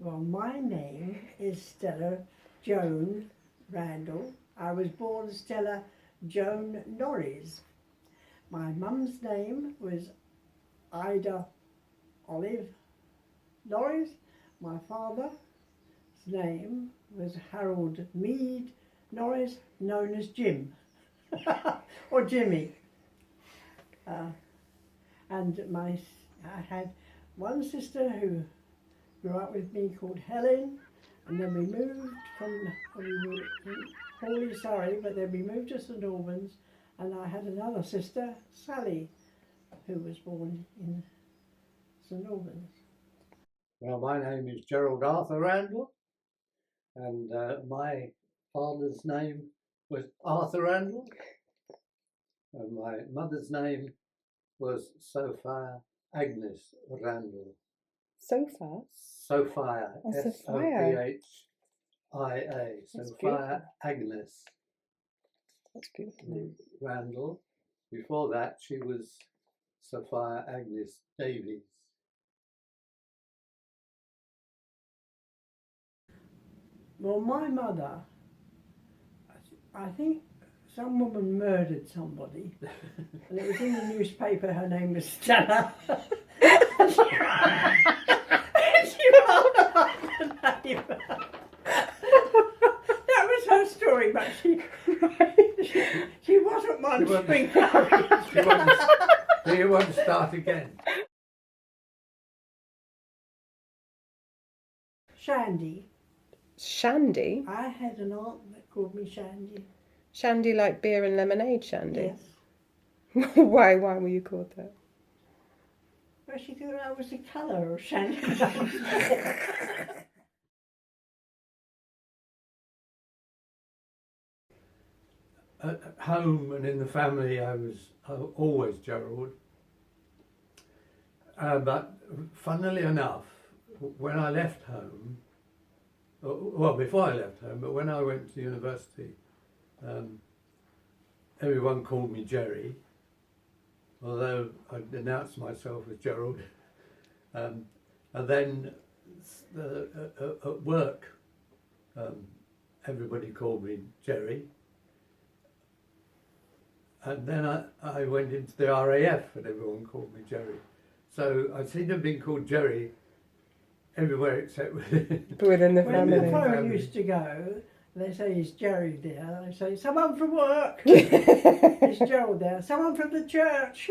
Well, my name is Stella Joan Randall. I was born Stella Joan Norris. My mum's name was Ida Olive Norris. My father's name was Harold Mead Norris, known as Jim or Jimmy. And I had one sister who grew up with me called Helen, and then we moved we were in Hawley, Surrey, but then we moved to St Albans, and I had another sister, Sally, who was born in St Albans. Well, my name is Gerald Arthur Randall, and my father's name was Arthur Randall, and my mother's name was Sophia Agnes Randall. Sophia? Sophia, Oh, Sophia. S-O-P-H-I-A, That's Sophia beautiful. Agnes That's beautiful. Randall. Before that, she was Sophia Agnes Davies. Well, my mother, I think some woman murdered somebody, and it was in the newspaper. Her name was Stella. And she rolled up the name. That was her story, but she wasn't one to speak up. Do you want to start again? Shandy. Shandy? I had an aunt that called me Shandy. Shandy like beer and lemonade shandy? Yes. Why were you called that? Well, she thought I was the colour of Shandy. At home and in the family, I was always Gerald. But funnily enough, when I left home, well, before I left home, but when I went to university, everyone called me Jerry, although I denounced myself as Gerald. And then at work, everybody called me Jerry. And then I went into the RAF and everyone called me Jerry. So I seem to have been called Jerry everywhere except within the When family. the phone used to go, they say, "Is Jerry there?" I say, "Someone from work." "Is Gerald there?" "Someone from the church."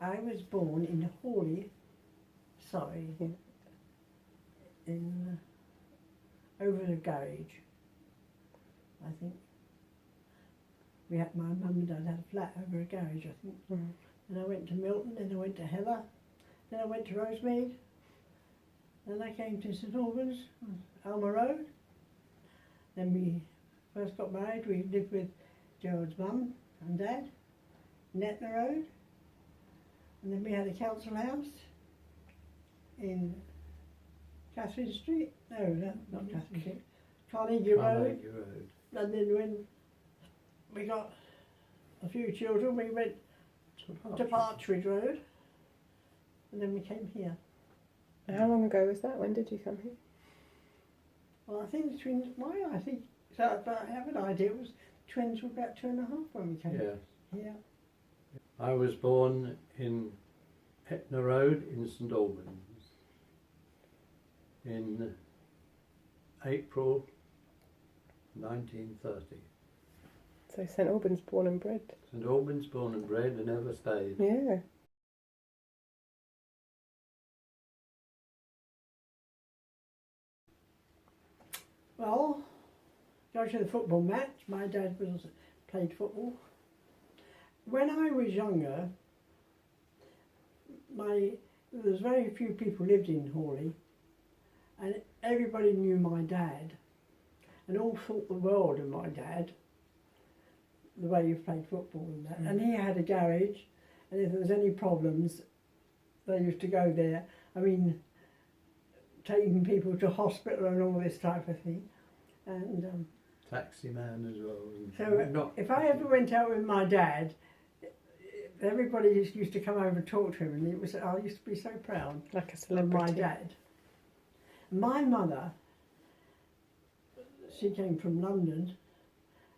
I was born in Hawley, Surrey, in over the garage. I think my mum and dad had a flat over a garage, I think. Mm. Then I went to Milton, then I went to Hella, then I went to Rosemead, then I came to St Albans, Alma Road. Then we first got married. We lived with Gerald's mum and dad, Netna Road. And then we had a council house in Catherine Street. No, not Catherine Street. Carnegie Road. And then when we got a few children, we went to Partridge Road. And then we came here. How long ago was that? When did you come here? Well, I think the twins, so, but I have an idea, it was twins were about 2.5 when we came. Yes. Yeah. I was born in Etna Road in St Albans in April 1930. So St Albans born and bred. St Albans born and bred and ever stayed. Yeah. Well, go to the football match. My dad played football. When I was younger, there was very few people lived in Hawley, and everybody knew my dad, and all thought the world of my dad, the way he played football and that. And he had a garage, and if there was any problems, they used to go there. I mean, taking people to hospital and all this type of thing. And Taxi man as well. so if I ever went out with my dad, everybody used to come over and talk to him, and I used to be so proud Like a of celebrity. my dad. My mother, she came from London,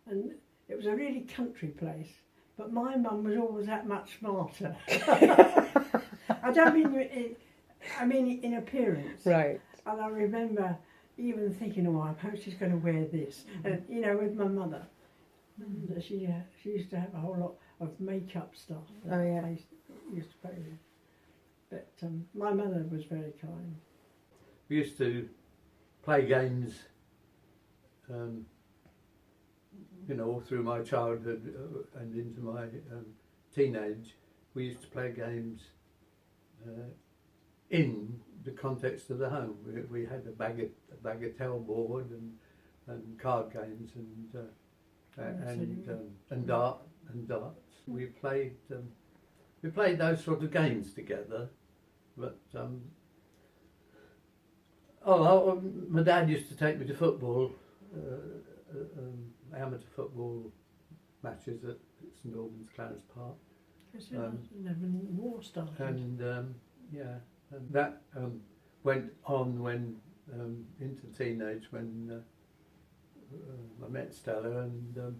and it was a really country place, but my mum was always that much smarter. I don't mean I mean in appearance. Right. And I remember even thinking, oh, I hope she's going to wear this. And, you know, with my mother, and she used to have a whole lot of makeup stuff. That Oh, yeah. I used to play with. But my mother was very kind. We used to play games, you know, all through my childhood and into my teenage. We used to play games in the context of the home. We had a bagatelle board and card games and darts. We played those sort of games together, but. My dad used to take me to football, amateur football matches at St Albans Clarence Park. Because 11 war started. And that went on when into teenage when I met Stella, and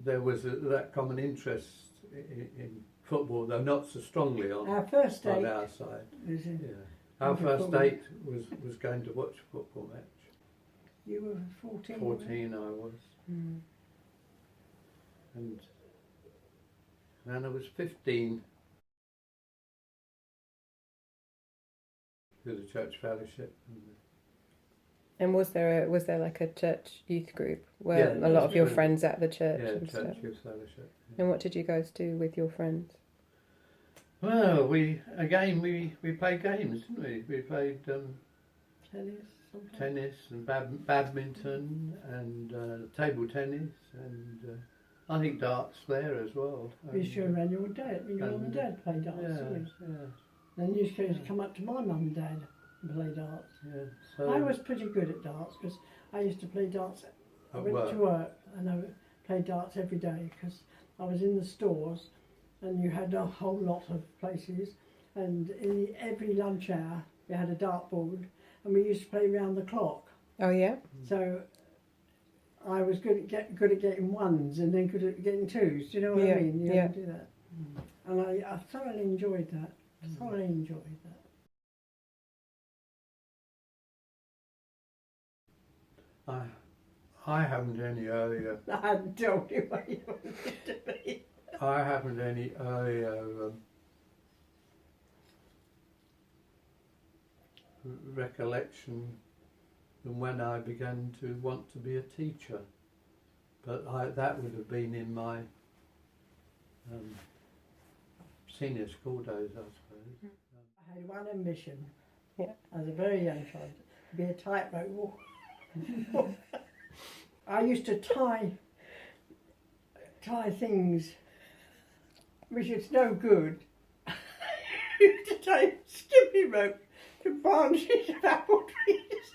there was that common interest in football, though not so strongly on Our first date on our side. was in, Yeah. Our first date was going to watch a football match. you were 14. 14 I was. Mm. And I was 15 with a church fellowship. And was there like a church youth group where Yeah, a lot of your yeah. friends at the church Yeah, and church stuff? youth fellowship. Yeah. And what did you guys do with your friends? Well, we played games, didn't we? We played Tennis, sometimes. tennis and badminton and table tennis and I think darts there as well. We used to around your dad, when your mum and dad played darts, didn't we? Then you used to come up to my mum and dad and play darts. Yeah. So I was pretty good at darts because I used to play darts. I At went work. to work and I played darts every day because I was in the stores and you had a whole lot of places, and in every lunch hour we had a dartboard and we used to play round the clock. Oh yeah. So I was good at getting ones and then good at getting twos. Do you know what Yeah, I mean? You yeah. had to do that. And I thoroughly enjoyed that. Thoroughly enjoyed that. I haven't any earlier. I hadn't told you where you wanted to be. I haven't any earlier recollection than when I began to want to be a teacher, but that would have been in my senior school days, I suppose. I had one ambition. Yeah. As a very young child, to be a tightrope walker. I used to tie things, which is no good. I used to tie skipping rope to branches of apple trees,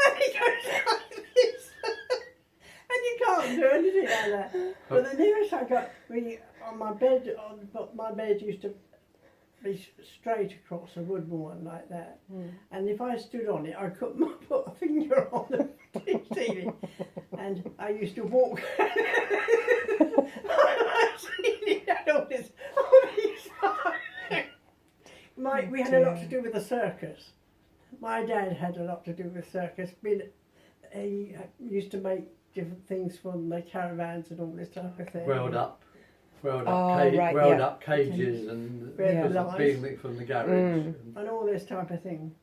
and it goes like this, and you can't do anything like that. But the nearest I got, on my bed used to be straight across a wooden one like that, and if I stood on it, I couldn't put a finger on the ceiling, and I used to walk. We had a lot to do with the circus. My dad had a lot to do with circus. He used to make different things from the caravans and all this type of thing. Welled up right, up cages and Yeah. because of being from the garage. And all this type of thing.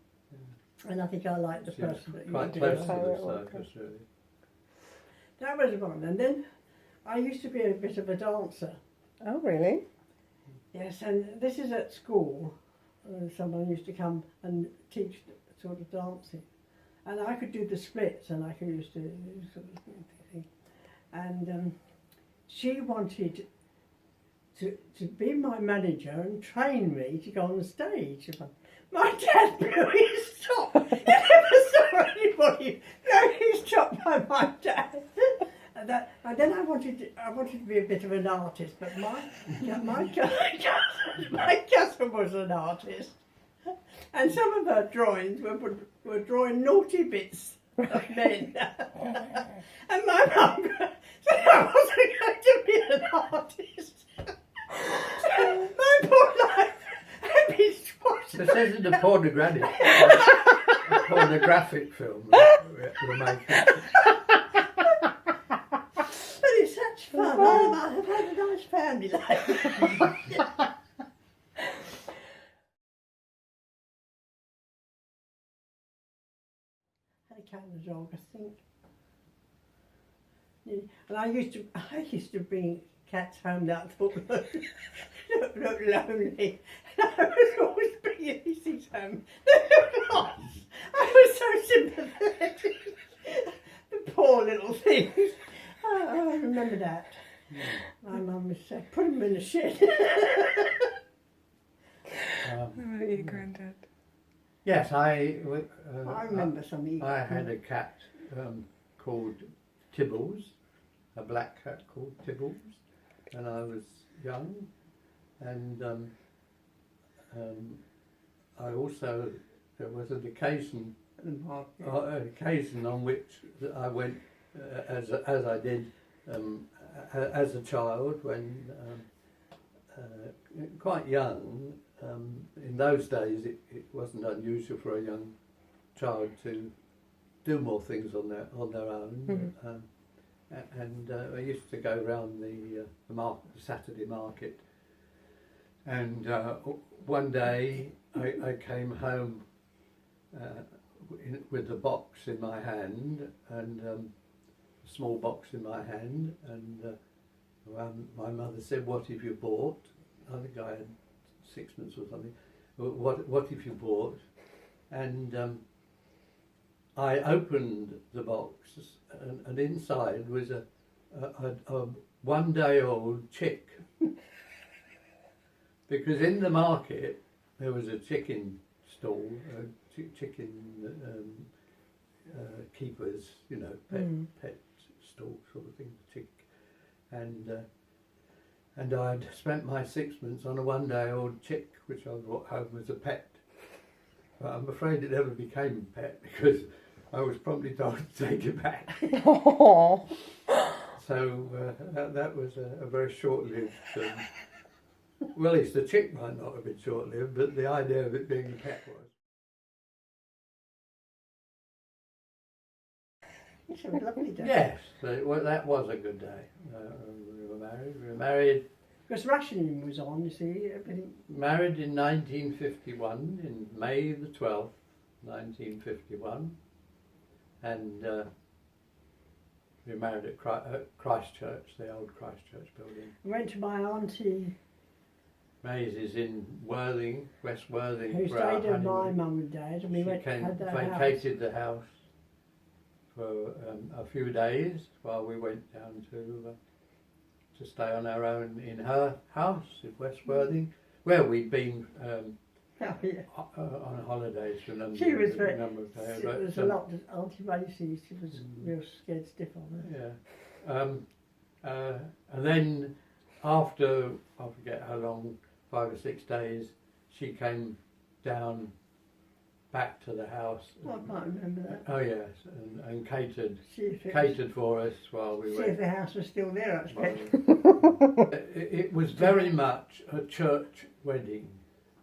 And I think I liked the Seems person that quite used to close do to that. the circus, really. That was one. And then I used to be a bit of a dancer. Oh really? Yes, and this is at school. Someone used to come and teach sort of dancing. And I could do the splits, and I could used to sort of thing. And she wanted to be my manager and train me to go on the stage. My dad blew his top. You never saw anybody blow his top by my dad. And then I wanted to be a bit of an artist, but my cousin was an artist, and some of her drawings were drawing naughty bits of men, and my mum said I wasn't going to be an artist. So my poor life had been spoiled. This isn't a pornographic film we're making. But it's such fun. I've had a nice family life. Had a cat and a dog, I think. Yeah. And I used to bring cats home that I thought looked lonely. And I was always bringing these things home. They looked nice. I was so sympathetic. The poor little things. Oh, I remember that. My mum would say, put them in the shed. What about you, Grandad? Yes, I remember some. I had a cat called Tibbles, a black cat called Tibbles, and I was young, and I also, there was an occasion on which I went, as I did as a child when quite young. In those days, it wasn't unusual for a young child to do more things on their own. And I used to go around the Saturday market. And one day I came home with the box in my hand, and a small box in my hand, and my mother said, "What have you bought?" I think I had sixpence or something. What have you bought? And I opened the box, and inside was a 1-day-old chick. Because in the market there was a chicken stall, chicken keepers, you know, pet stall sort of thing, chick, and I'd spent my sixpence on a 1-day-old chick, which I brought home as a pet. But I'm afraid it never became a pet because I was promptly told to take it back. So that was a very short-lived. Well, at least the chick might not have been short-lived, but the idea of it being a pet was. It's a lovely day. Yes, that was a good day. We were married. Because rationing was on, you see. Everything. Married in 1951, in May the 12th, 1951. And we married at Christchurch, the old Christchurch building. I went to my auntie. Maisie's in Worthing, West Worthing. Who stayed with my mum and dad, and we vacated the house for a few days while we went down to stay on our own in her house in West Worthing, where we'd been on holidays for a number of days. There was a lot of Auntie Maisie, she was real scared stiff on her. Yeah. And then after, I forget how long, 5 or 6 days, she came down back to the house. I can't remember that. Oh yes, and catered for us while we went. See if the house was still there, I expect. It was very much a church wedding.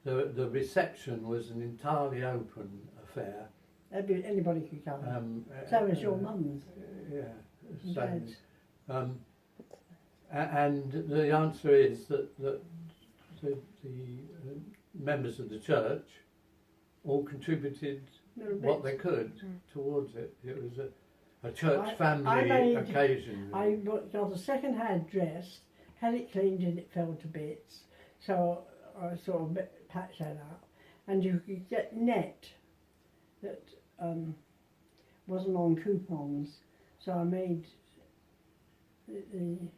The reception was an entirely open affair. Anybody could come. So was your mum's. Yeah. Same. And the answer is that the members of the church all contributed what they could towards it. It was a church family occasion. I got a second-hand dress, had it cleaned and it fell to bits, so I sort of patched that up. And you could get net that wasn't on coupons, so I made the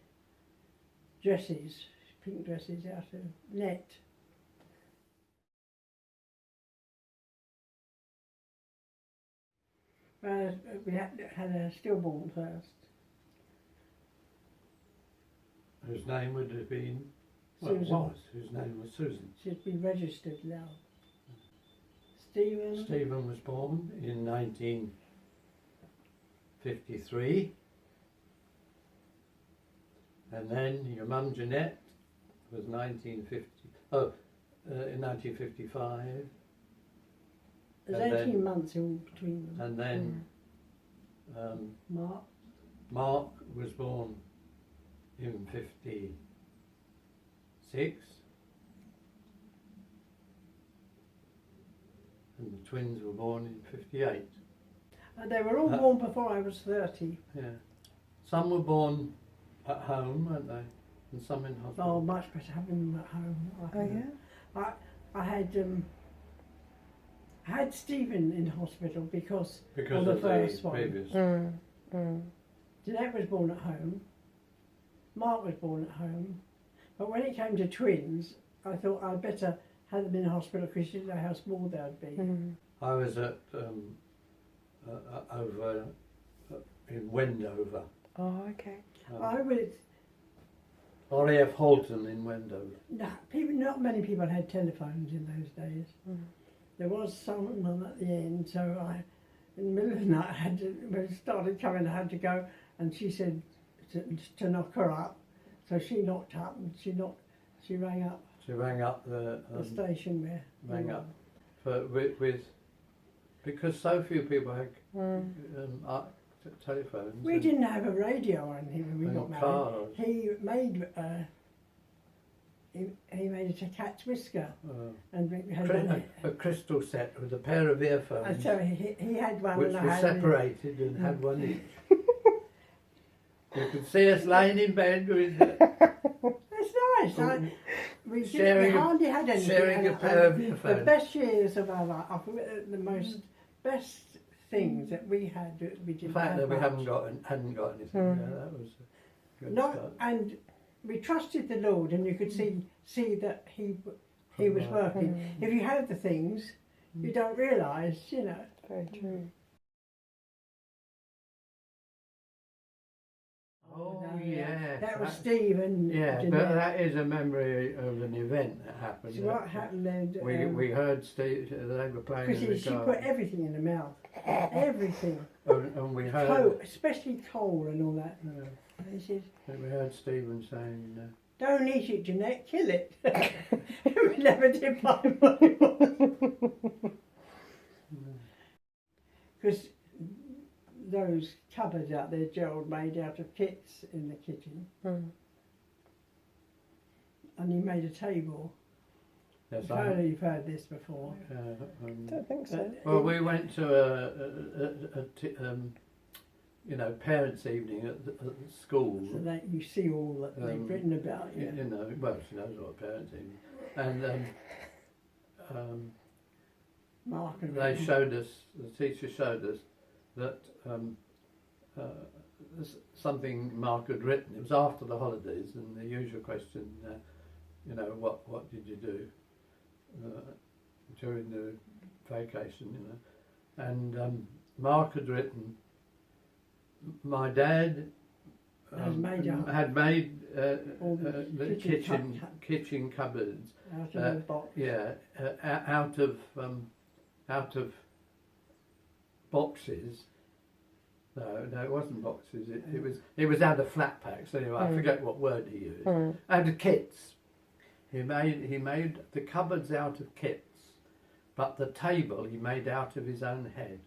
dresses, pink dresses, out of net. We had a stillborn first, whose name would have been, Susan. whose name was Susan. Should be registered now. Stephen. Stephen was born in 1953, and then your mum Jeanette was in 1955. There's and 18 then- months in between them. And then Mark. Mark was born in 56, and the twins were born in 58. They were all born before I was 30. Yeah. Some were born at home, weren't they? And some in hospital. Oh, much better having them at home. Oh yeah. I had Stephen in hospital because Because the of first the one. previous. Jeanette was born at home. Mark was born at home. But when it came to twins, I thought I'd better have them in hospital because you didn't know how small they'd be. I was at over in Wendover. Oh, okay. I was RAF Halton in Wendover. not many people had telephones in those days. There was someone at the end, so in the middle of the night, when it started coming, I had to go, and she said to knock her up. So she knocked up, and she rang up She rang up the station where rang up with because so few people had telephones. We didn't have a radio or anything when we and got married. cars. He made it a cat's whisker, and we had one. A crystal set with a pair of earphones, And so he had one, which and I were had separated and had one each. You could see us lying in bed with It's nice. We hardly had anything. sharing a pair of The earphones. best years of our life, the most best things that we had. That we The didn't fact have that we much. hadn't got anything, that was a good No, start. and we trusted the Lord, and you could see that He was working. If you had the things, you don't realise, Very true. Oh No, yeah, That was Steve and yeah, Jeanette. but that is a memory of an event that happened. So what happened then? We heard Steve. They were playing in the Because she put garden, everything in the mouth, everything, and we heard. coal, especially coal and all that. And he said, We heard Stephen saying, "Don't eat it, Jeanette. Kill it." We never did find what it was. Because those cupboards out there, Gerald made out of kits in the kitchen, and he made a table. yes, You've heard this before. Don't think so. But well, we went to parents' evening at the school. so that you see all that they've written about you. Well, she knows what a parents' evening, and Mark and they showed us. The teacher showed us that something Mark had written. It was after the holidays, and the usual question, what did you do during the vacation? And Mark had written, my dad Had made up had made all the kitchen cupboards. out of the box. Out of boxes. No, it wasn't boxes. It was out of flat packs. Anyway, I forget what word he used. Out of kits. He made the cupboards out of kits, but the table he made out of his own head.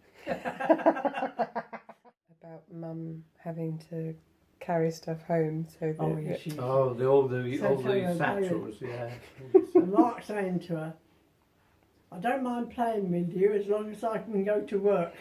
About Mum having to carry stuff home, so that Oh, yes, she- all the So satchels, yeah. And Mark saying to her, "I don't mind playing with you as long as I can go to work."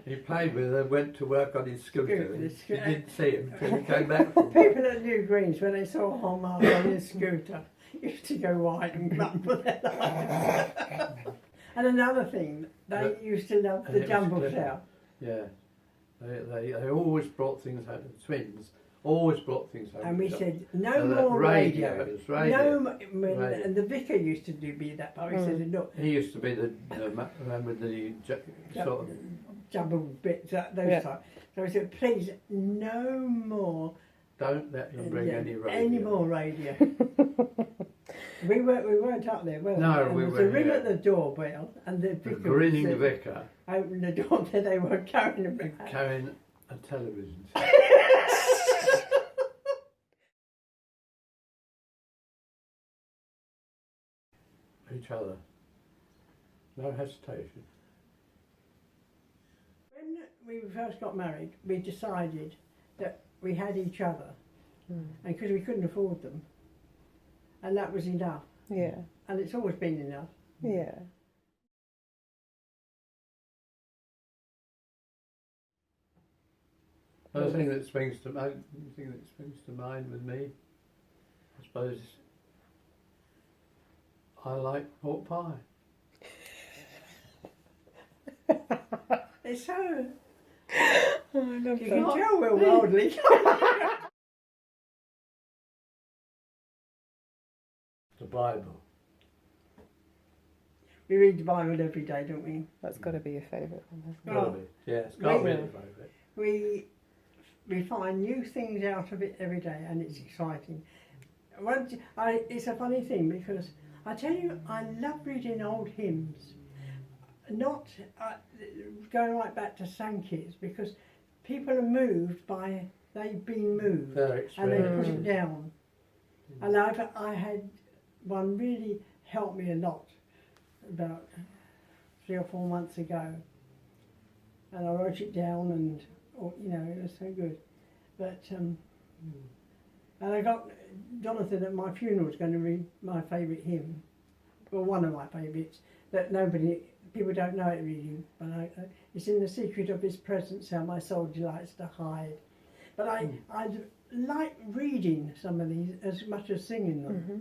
He played with her, went to work on his scooter. With his She scooter. didn't see him until he came back from People at New Greens, when they saw Mark on his scooter, used to go white and grumble their lives. And another thing, they used to love and the it was jumble clever. shout. Yeah. They always brought things home. The twins always brought things home. And we said, no So that more radio. radio. No, and the vicar used to be that part. He said, look, He used to be the man with the sort of. jumble bits, those types. So we said, please, no more Don't let them bring any radio. Any more radio. we weren't up there, were we? No, And we there was were a ring here. at the doorbell, and the The vicar grinning said- vicar opened the door, and they were carrying a bag. carrying a television set. Each other. No hesitation. When we first got married, we decided that we had each other, and because we couldn't afford them, and that was enough. Yeah. And it's always been enough. Yeah. Another thing that springs to mind with me, I suppose, I like pork pie. It's so. Oh, I love You that. can tell we're worldly. The Bible. We read the Bible every day, don't we? That's got to be your favourite one, hasn't it? Gotta be. Yeah, it's got to be Yeah. the favourite. We find new things out of it every day, and it's exciting. It's a funny thing because I tell you, I love reading old hymns. Not going right back to Sankey's, because people are moved by they've been moved Their and they put experience. it down. And I had one really helped me a lot about 3 or 4 months ago, and I wrote it down, and it was so good. But and I got Jonathan at my funeral was going to read my favourite hymn, well, one of my favourites that people don't know it really, but it's in the secret of His presence how my soul delights to hide. But I like reading some of these as much as singing them. Mm-hmm.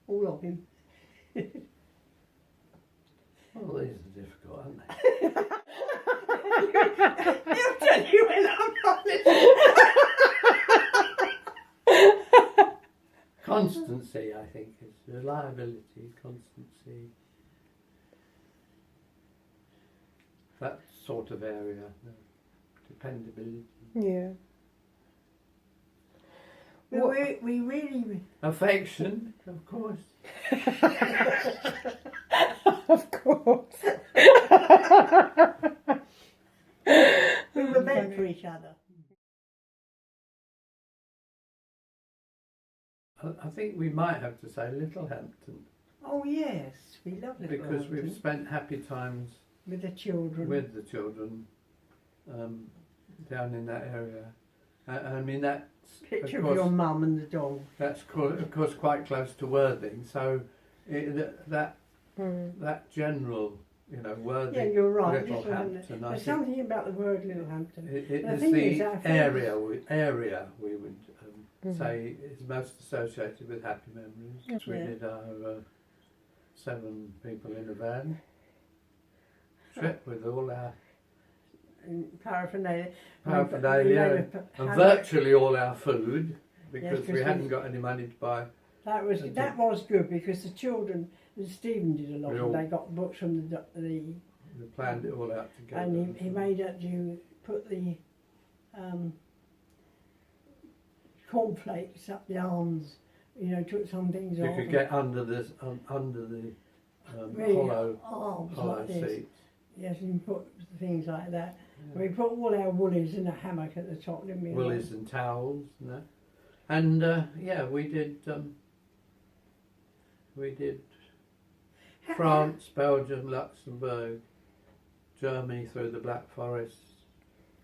All of him. Well, these are difficult, aren't they? He'll tell you when I'm not listening. Constancy, I think, is reliability, constancy. That sort of area, dependability. Yeah. Well, we really. Affection, of course. Of course. We were meant for each other. I think we might have to say Littlehampton, Oh yes, we love Little because we've Hampton. spent happy times With the children. with the children down in that area. I mean, that's Picture of of your course, mum and the dog. that's of course quite close to Worthing, so that general, Worthing, Yeah, you're right. Littlehampton, I There's think something about the word Littlehampton. it The is thing the is, our area we would say is most associated with happy memories. Yeah. We did our 7 people in a van trip with all our Paraphernalia. paraphernalia and virtually all our food, because Yes, we hadn't got any money to buy. That was good because the children, and Stephen did a lot We of all- them. They got books from the We planned it all out together. and he made us you put the cornflakes up the arms. Took some things You off. could get under the Really, hollow arms like this. seats. Yes, and put things like that. We put all our woolies in a hammock at the top, didn't we? Willies and towels and that. And we did France, Belgium, Luxembourg, Germany through the Black Forest.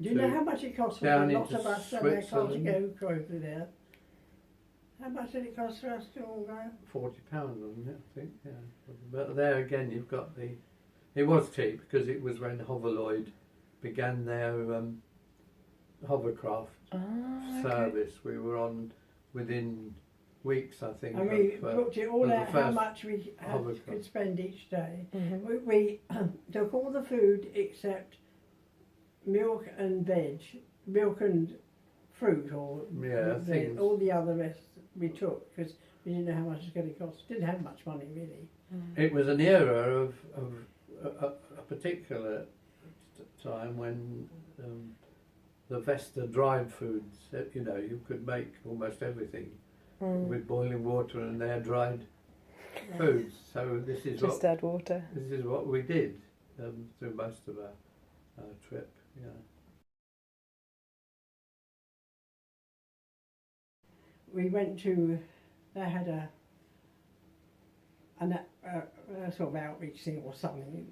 Do you know how much it cost for down lots into of us and their car to Switzerland. go over there? How much did it cost for us to all go? £40, wasn't it? I think, yeah. But there again, you've got it was cheap because it was when Hoverloyd began their hovercraft service. We were on within weeks, I think. And we of, booked it all of the out, how first much we hovercraft. could spend each day. Mm-hmm. We took all the food except milk and milk and fruit, or Yeah, things. all the other rest we took because we didn't know how much it's going to cost. Didn't have much money really. It was an era of a particular time when the Vesta dried foods, you know, you could make almost everything with boiling water and air dried foods. So this is Just add water. This is what we did through most of our trip. Yeah. We went to, they had a sort of outreach thing or something,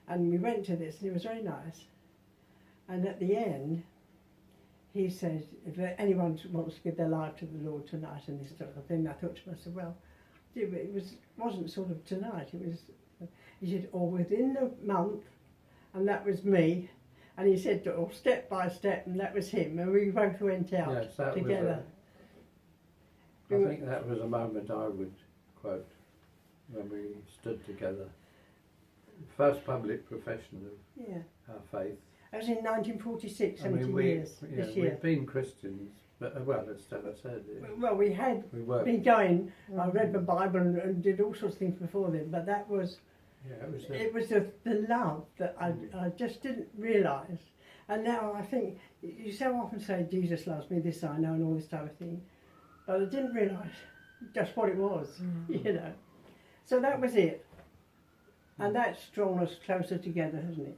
and we went to this and it was very nice. And at the end, he said, if anyone wants to give their life to the Lord tonight and this sort of thing, I thought to myself, well, it wasn't sort of tonight, it was, he said, or within the month, and that was me. And he said, or step by step, and that was him, and we both went out together. I think that was a moment I would quote when we stood together. First public profession of our faith. That was in 1946, 70 years, this year. We've been Christians, but, well, as Stella said. Well, we had been going, I read the Bible and did all sorts of things before then, but that was, it was the love that I just didn't realise. And now I think, you so often say, Jesus loves me, this I know, and all this type of thing, but I didn't realise just what it was, you know. So that was it. And that's drawn us closer together, hasn't it?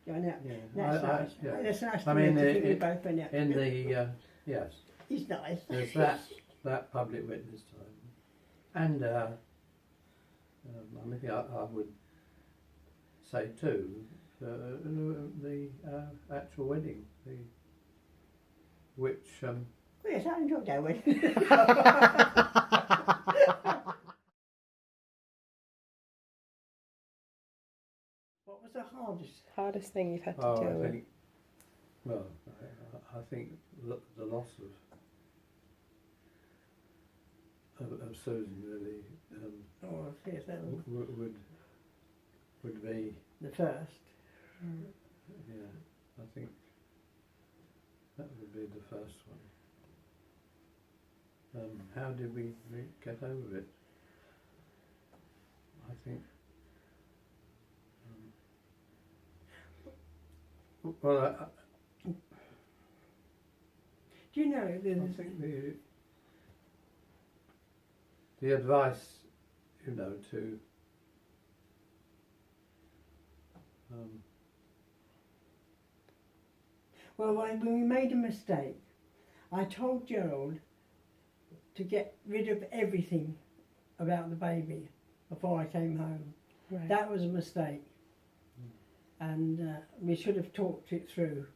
Going out. Yeah. That's nice. Yeah. That's nice I to mean, meet you both went out. in the, yes. He's nice. There's that public witness time. And I mean, I would say too, the actual wedding, which... Yes, I enjoyed that wedding. What was the hardest thing you've had to deal with? Well, I think the loss of Susan really yes, that would be the first. Yeah, I think that would be the first one. How did we get over it? I think. Well, do you know? I think the advice, you know, to well, when we made a mistake, I told Gerald to get rid of everything about the baby before I came home. Right. That was a mistake. And we should have talked it through,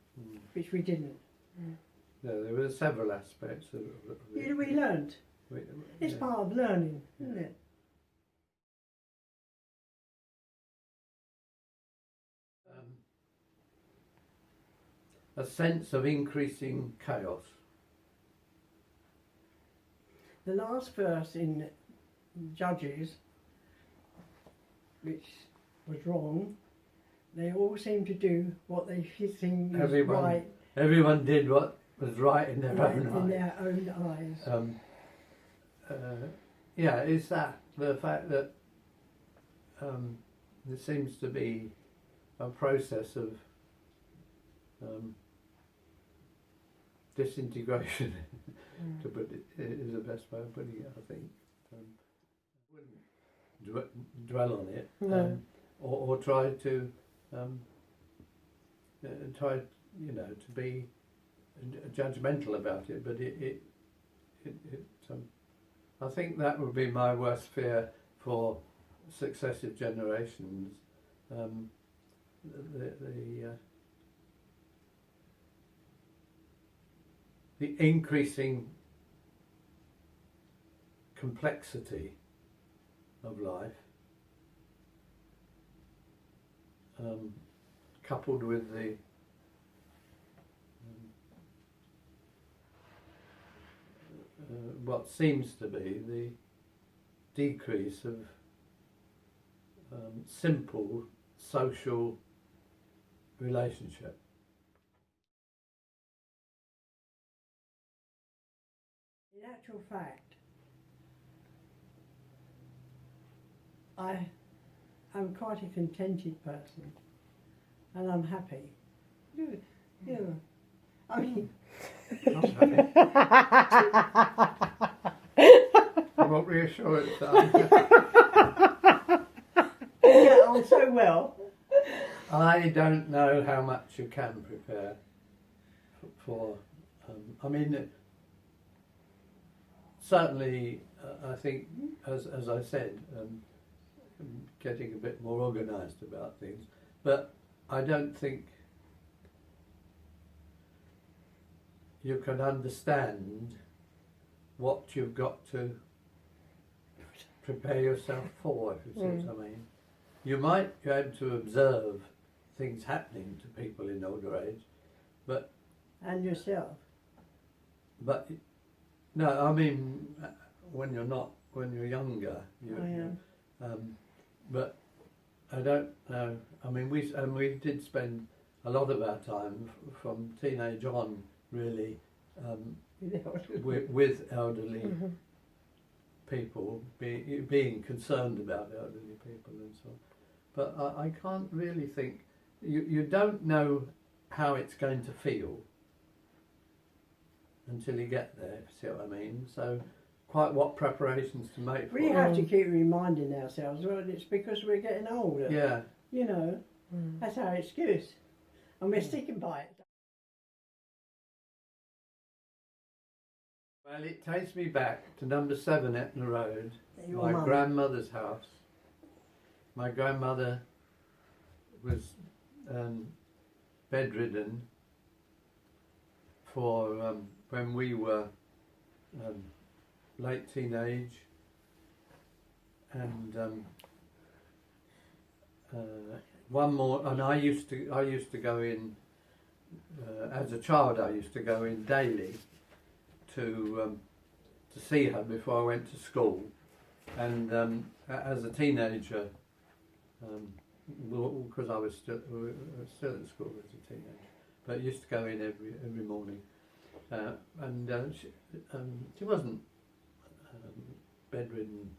which we didn't. No, there were several aspects of it. We learned. It's part of learning, isn't it? A sense of increasing chaos. The last verse in Judges, which was wrong, they all seem to do what they think is right. Everyone did what was right in their own eyes. Yeah, is that the fact that there seems to be a process of disintegration, to put it, is the best way of putting it, I think. Wouldn't dwell on it, or try to to be judgmental about it, but I think that would be my worst fear for successive generations. The increasing complexity of life, coupled with the what seems to be the decrease of simple social relationship. In actual fact, I I'm quite a contented person, and I'm happy. Good. Yeah. I mean, Not happy. I'm not reassured that I'm happy. you get on so well. I don't know how much you can prepare for. I mean, certainly, I think, as I said, getting a bit more organised about things. But I don't think you can understand what you've got to prepare yourself for, if you see what I mean. You might be able to observe things happening to people in older age, but And yourself. No, I mean when you're younger. But I don't know. I mean, we did spend a lot of our time from teenage on, really, with elderly people, being concerned about elderly people and so on. But I can't really think. You don't know how it's going to feel until you get there, if you see what I mean. So quite what preparations to make for We it. have to keep reminding ourselves, well, it's because we're getting older. Yeah. You know, that's our excuse. And we're sticking by it. Well, it takes me back to number 7 Etna Road, Your my mum. grandmother's house. My grandmother was bedridden for when we were late teenage, and I used to go in as a child. I used to go in daily to see her before I went to school, and as a teenager, because I was still in school as a teenager, but I used to go in every morning, and she wasn't bedridden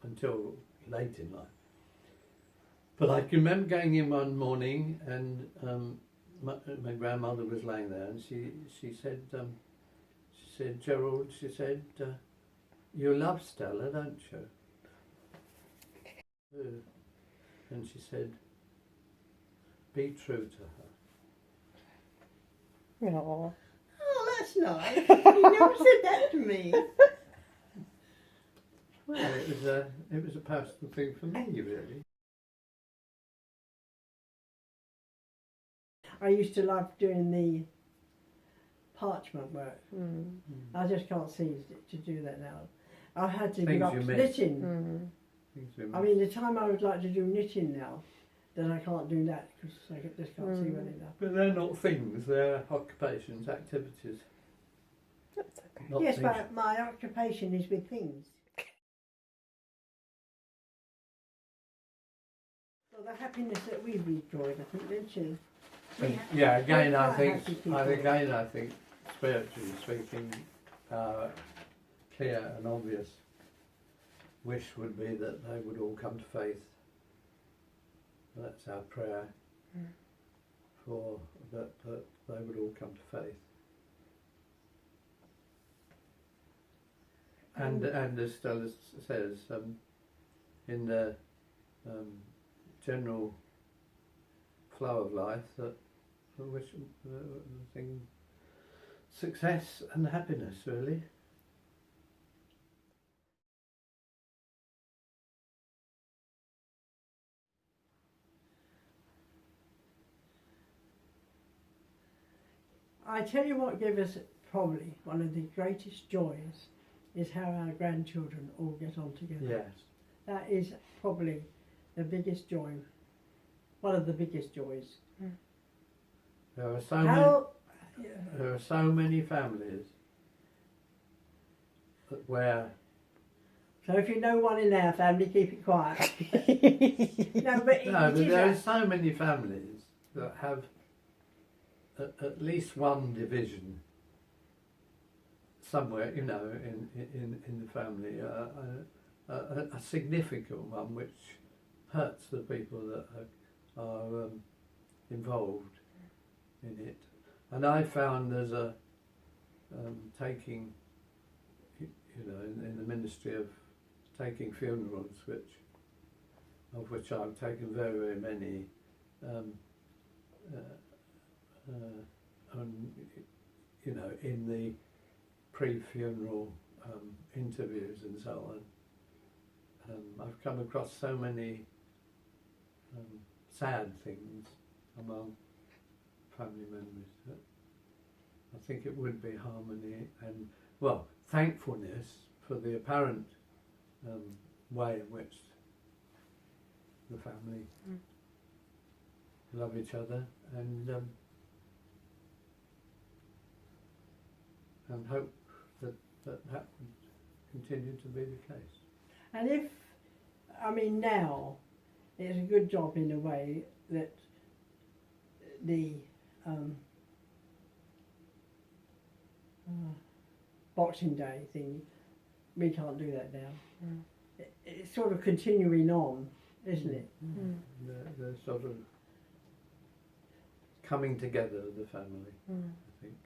until late in life. But I can remember going in one morning, and my grandmother was laying there, and she said, Gerald, she said, you love Stella, don't you? And she said, be true to her. Aww. Oh, that's nice. You never said that to me. Well, it was a personal thing for me, really. I used to love doing the parchment work. I just can't see to do that now. I had to give up knitting. I mean, the time I would like to do knitting now, then I can't do that because I just can't see well enough. But they're not things, they're occupations, activities. That's okay. Not Yes, things. but my occupation is with things. Well, the happiness that we've enjoyed, I think, don't you? Yeah, again, I quite think, happy people. I think, spiritually speaking, clear and obvious wish would be that they would all come to faith. That's our prayer, for that they would all come to faith. And as Stella says, in the general flow of life, that I wish thing, success and happiness, really. I tell you what gave us probably one of the greatest joys is how our grandchildren all get on together. Yes. That is probably the biggest joy, one of the biggest joys. There are so many families where. So if you know one in our family, keep it quiet. But there are so many families that have at least one division somewhere, in the family. a significant one which hurts the people that are involved in it. And I found there's a taking, you know, in the ministry of taking funerals, of which I've taken very, very many, you know, in the pre-funeral interviews and so on. I've come across so many sad things among family members that I think it would be harmony and, well, thankfulness for the apparent way in which the family love each other and hope that would continue to be the case. And if, I mean, now it's a good job in a way that the Boxing Day thing, we can't do that now. It's sort of continuing on, isn't it? They're sort of coming together as a family, I think.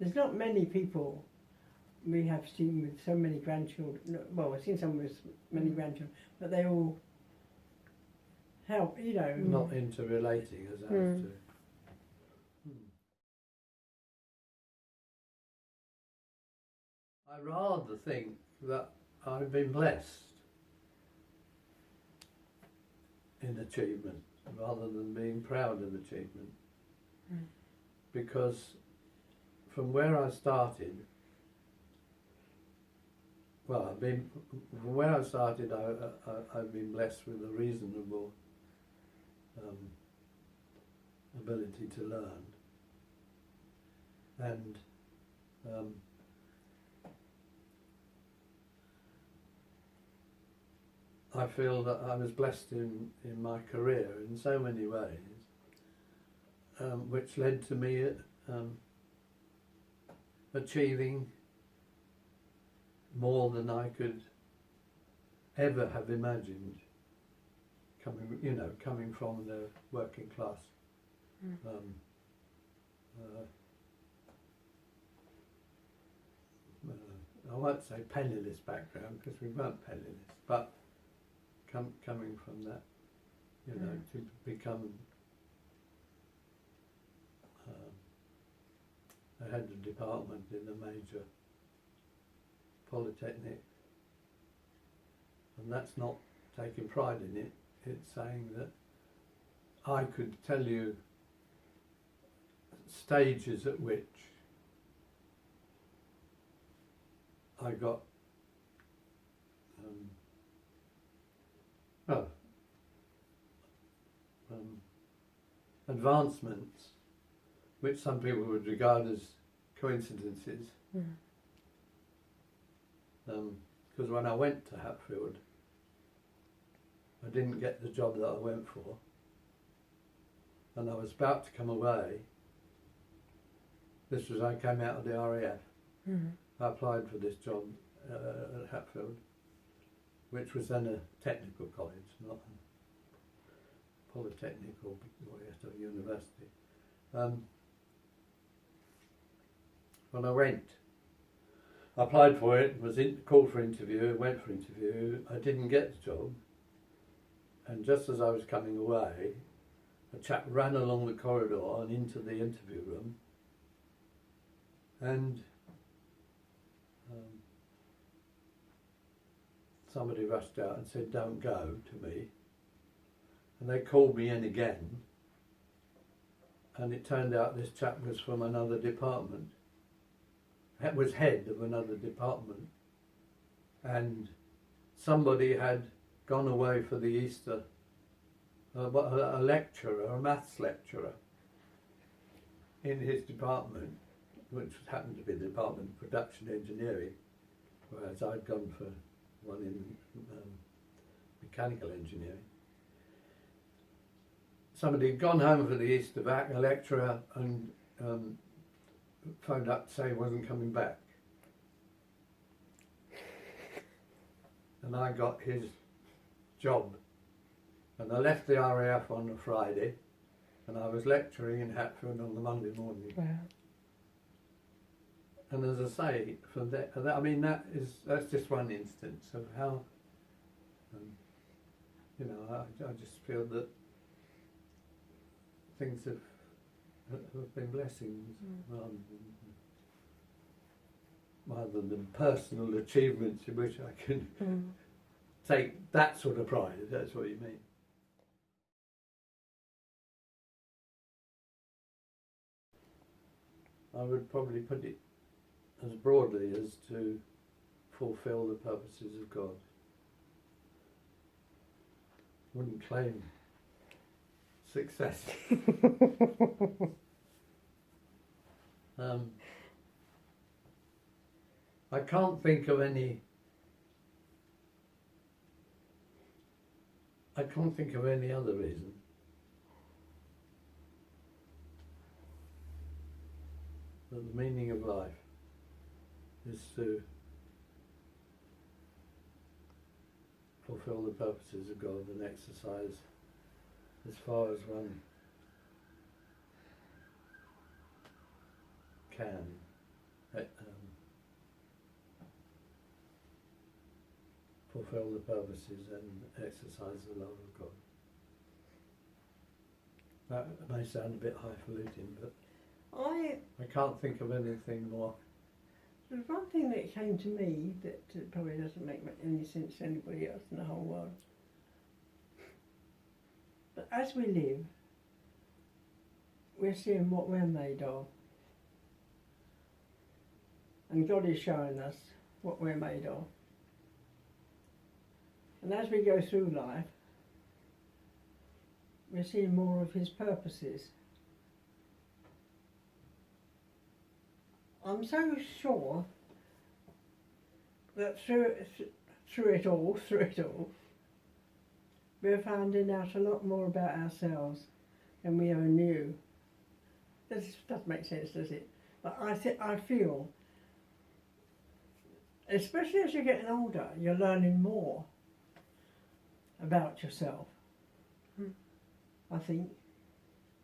There's not many people we have seen with so many grandchildren. No, well, I've seen some with many grandchildren, but they all help, you know. Not interrelating as ours do. I rather think that I've been blessed in achievement rather than being proud of achievement. Because from where I started, I've been blessed with a reasonable ability to learn, and I feel that I was blessed in my career in so many ways, which led to me achieving more than I could ever have imagined, coming from the working class. I won't say penniless background because we weren't penniless, but coming from that, to become a head of department in a major polytechnic, and that's not taking pride in it. It's saying that I could tell you stages at which I got advancements which some people would regard as coincidences. Because when I went to Hatfield, I didn't get the job that I went for, and I was about to come away. This was, I came out of the RAF. I applied for this job at Hatfield, which was then a technical college, not a polytechnic or a university. When I went, I applied for it, was called for interview, went for interview. I didn't get the job, and just as I was coming away, a chap ran along the corridor and into the interview room, and somebody rushed out and said, "Don't go," to me, and they called me in again, and it turned out this chap was from another department. It was head of another department, and somebody had gone away for the Easter, a lecturer, a maths lecturer in his department, which happened to be the Department of Production Engineering, whereas I'd gone for one in mechanical engineering. Somebody had gone home for the Easter back, a lecturer, and phoned up to say he wasn't coming back. and I got his job. And I left the RAF on a Friday, and I was lecturing in Hatfield on the Monday morning. Wow. And as I say, from that, I mean, that's just one instance of how, you know, I just feel that things have been blessings rather than personal achievements in which I can take that sort of pride, if that's what you mean. I would probably put it as broadly as to fulfill the purposes of God. Wouldn't claim success. I can't think of any. I can't think of any other reason. That the meaning of life is to fulfill the purposes of God and exercise as far as one can fulfill the purposes and exercise the love of God. That may sound a bit highfalutin, but I can't think of anything more. There's one thing that came to me that probably doesn't make any sense to anybody else in the whole world. But as we live, we're seeing what we're made of. And God is showing us what we're made of. And as we go through life, we're seeing more of His purposes. I'm so sure that through it all, we're finding out a lot more about ourselves than we ever knew. This doesn't make sense, does it? But I feel, especially as you're getting older, you're learning more about yourself. I think.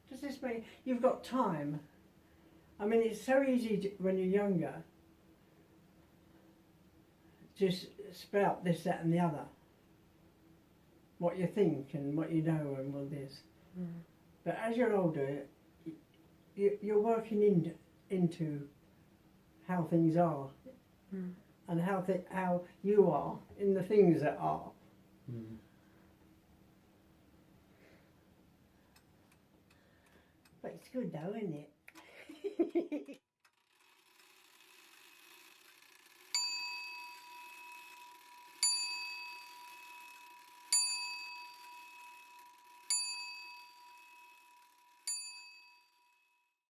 Does this mean you've got time? I mean, it's so easy when you're younger to spout this, that and the other. What you think and what you know and all this. But as you're older, you're working into how things are and how you are in the things that are. But it's good though, isn't it?